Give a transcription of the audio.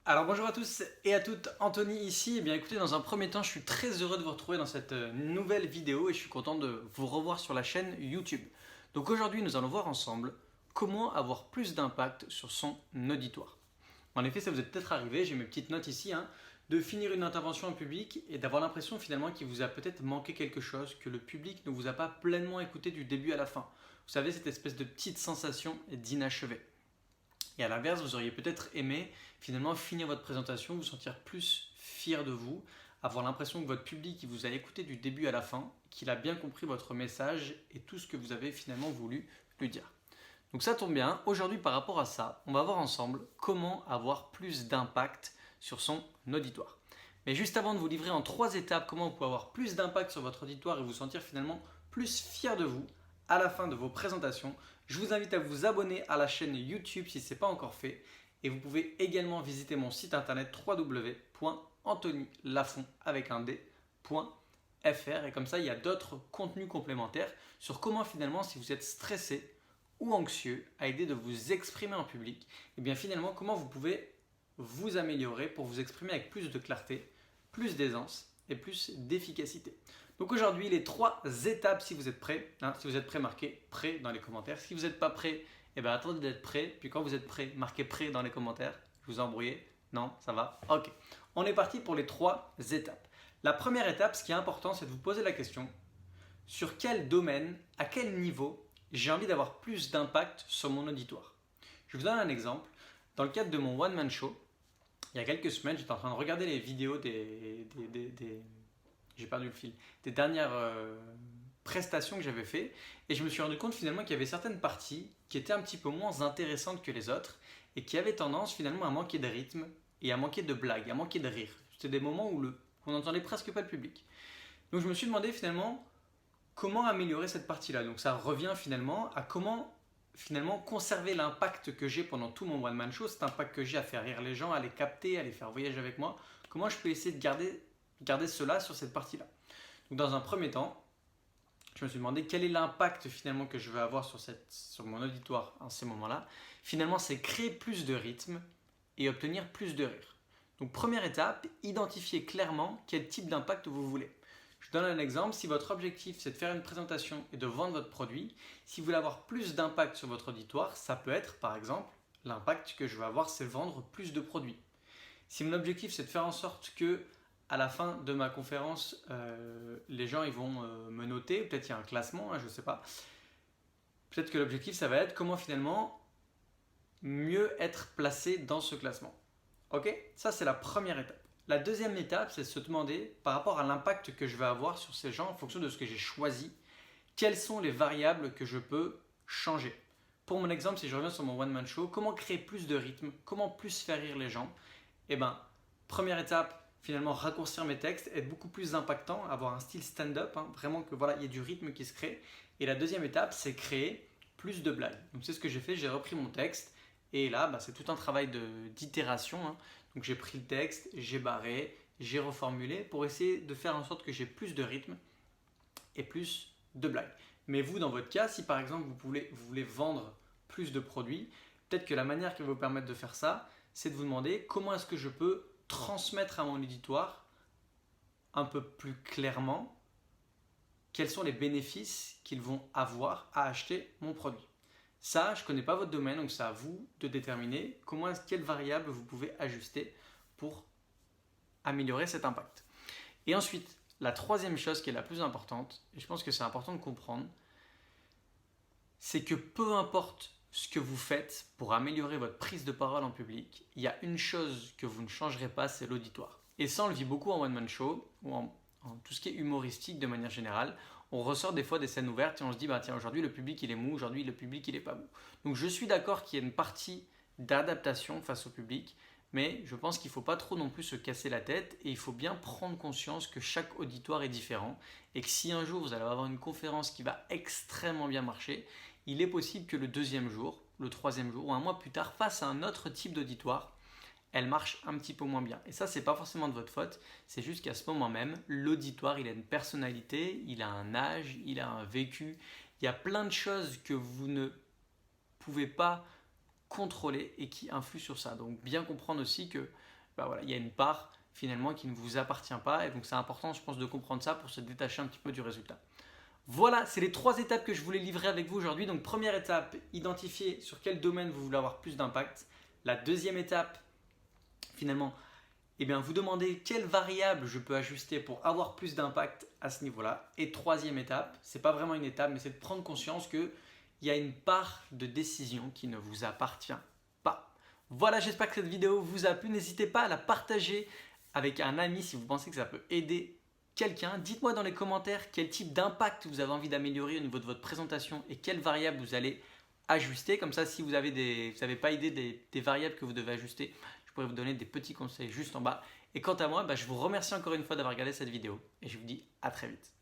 Alors bonjour à tous et à toutes, Anthony ici. Eh bien écoutez, dans un premier temps, je suis très heureux de vous retrouver dans cette nouvelle vidéo et je suis content de vous revoir sur la chaîne YouTube. Donc aujourd'hui, nous allons voir ensemble comment avoir plus d'impact sur son auditoire. En effet, ça vous est peut-être arrivé, j'ai mes petites notes ici, de finir une intervention en public et d'avoir l'impression finalement qu'il vous a peut-être manqué quelque chose, que le public ne vous a pas pleinement écouté du début à la fin. Vous savez, cette espèce de petite sensation d'inachevé. Et à l'inverse, vous auriez peut-être aimé finalement finir votre présentation, vous sentir plus fier de vous, avoir l'impression que votre public il vous a écouté du début à la fin, qu'il a bien compris votre message et tout ce que vous avez finalement voulu lui dire. Donc ça tombe bien, aujourd'hui par rapport à ça, on va voir ensemble comment avoir plus d'impact sur son auditoire. Mais juste avant de vous livrer en 3 étapes comment vous pouvez avoir plus d'impact sur votre auditoire et vous sentir finalement plus fier de vous à la fin de vos présentations, je vous invite à vous abonner à la chaîne YouTube si ce n'est pas encore fait. Et vous pouvez également visiter mon site internet www.anthonylafont.fr et comme ça il y a d'autres contenus complémentaires sur comment finalement si vous êtes stressé ou anxieux à aider de vous exprimer en public, et bien finalement comment vous pouvez vous améliorer pour vous exprimer avec plus de clarté, plus d'aisance et plus d'efficacité. Donc aujourd'hui, les 3 étapes si vous êtes prêts. Si vous êtes prêts, marquez prêt dans les commentaires. Si vous n'êtes pas prêt, eh bien attendez d'être prêt. Puis quand vous êtes prêt, marquez prêt dans les commentaires. Je vous ai embrouillé? Non, ça va? Ok. On est parti pour les 3 étapes. La première étape, ce qui est important, c'est de vous poser la question sur quel domaine, à quel niveau j'ai envie d'avoir plus d'impact sur mon auditoire. Je vous donne un exemple. Dans le cadre de mon one-man show, il y a quelques semaines, j'étais en train de regarder les vidéos j'ai perdu le fil, des dernières prestations que j'avais fait et je me suis rendu compte finalement qu'il y avait certaines parties qui étaient un petit peu moins intéressantes que les autres et qui avaient tendance finalement à manquer de rythme et à manquer de blagues, à manquer de rire. C'était des moments où on n'entendait presque pas le public. Donc je me suis demandé finalement comment améliorer cette partie-là. Donc ça revient finalement à comment finalement conserver l'impact que j'ai pendant tout mon one-man show, cet impact que j'ai à faire rire les gens, à les capter, à les faire voyager avec moi. Comment je peux essayer de garder cela sur cette partie-là. Donc dans un premier temps, je me suis demandé quel est l'impact finalement que je veux avoir sur mon auditoire en ces moments-là. Finalement, c'est créer plus de rythme et obtenir plus de rire. Donc première étape, identifiez clairement quel type d'impact vous voulez. Je donne un exemple, si votre objectif c'est de faire une présentation et de vendre votre produit, si vous voulez avoir plus d'impact sur votre auditoire, ça peut être par exemple, l'impact que je veux avoir c'est vendre plus de produits. Si mon objectif c'est de faire en sorte que à la fin de ma conférence, les gens ils vont me noter, peut-être il y a un classement, je ne sais pas. Peut-être que l'objectif ça va être comment finalement mieux être placé dans ce classement. Ok? Ça c'est la première étape. La deuxième étape, c'est de se demander, par rapport à l'impact que je vais avoir sur ces gens, en fonction de ce que j'ai choisi, quelles sont les variables que je peux changer. Pour mon exemple, si je reviens sur mon one-man show, comment créer plus de rythme, comment plus faire rire les gens? Eh bien, première étape, finalement raccourcir mes textes, être beaucoup plus impactant, avoir un style stand-up, vraiment que voilà, il y ait du rythme qui se crée. Et la deuxième étape, c'est créer plus de blagues. Donc c'est ce que j'ai fait, j'ai repris mon texte et là, c'est tout un travail d'itération. Donc j'ai pris le texte, j'ai barré, j'ai reformulé pour essayer de faire en sorte que j'ai plus de rythme et plus de blagues. Mais vous, dans votre cas, si par exemple vous voulez vendre plus de produits, peut-être que la manière qui va vous permettre de faire ça, c'est de vous demander comment est-ce que je peux transmettre à mon auditoire un peu plus clairement quels sont les bénéfices qu'ils vont avoir à acheter mon produit. Ça, je ne connais pas votre domaine, donc c'est à vous de déterminer quelles variables vous pouvez ajuster pour améliorer cet impact. Et ensuite, la troisième chose qui est la plus importante, et je pense que c'est important de comprendre, c'est que peu importe ce que vous faites pour améliorer votre prise de parole en public, il y a une chose que vous ne changerez pas, c'est l'auditoire. Et ça, on le vit beaucoup en one-man show ou en tout ce qui est humoristique de manière générale. On ressort des fois des scènes ouvertes et on se dit, tiens, aujourd'hui le public il est mou, aujourd'hui le public il est pas mou. Donc je suis d'accord qu'il y a une partie d'adaptation face au public, mais je pense qu'il ne faut pas trop non plus se casser la tête et il faut bien prendre conscience que chaque auditoire est différent et que si un jour vous allez avoir une conférence qui va extrêmement bien marcher, il est possible que le deuxième jour, le troisième jour ou un mois plus tard, face à un autre type d'auditoire, elle marche un petit peu moins bien. Et ça, c'est pas forcément de votre faute, c'est juste qu'à ce moment même, l'auditoire, il a une personnalité, il a un âge, il a un vécu, il y a plein de choses que vous ne pouvez pas contrôler et qui influent sur ça. Donc bien comprendre aussi que bah voilà, il y a une part finalement qui ne vous appartient pas. Et donc c'est important, je pense, de comprendre ça pour se détacher un petit peu du résultat. Voilà, c'est les 3 étapes que je voulais livrer avec vous aujourd'hui. Donc première étape, identifier sur quel domaine vous voulez avoir plus d'impact. La deuxième étape, finalement, eh bien, vous demandez quelle variable je peux ajuster pour avoir plus d'impact à ce niveau-là. Et troisième étape, ce n'est pas vraiment une étape, mais c'est de prendre conscience qu'il y a une part de décision qui ne vous appartient pas. Voilà, j'espère que cette vidéo vous a plu. N'hésitez pas à la partager avec un ami si vous pensez que ça peut aider quelqu'un. Dites-moi dans les commentaires quel type d'impact vous avez envie d'améliorer au niveau de votre présentation et quelles variables vous allez ajuster. Comme ça, si vous n'avez pas idée des variables que vous devez ajuster, je pourrais vous donner des petits conseils juste en bas. Et quant à moi, je vous remercie encore une fois d'avoir regardé cette vidéo et je vous dis à très vite.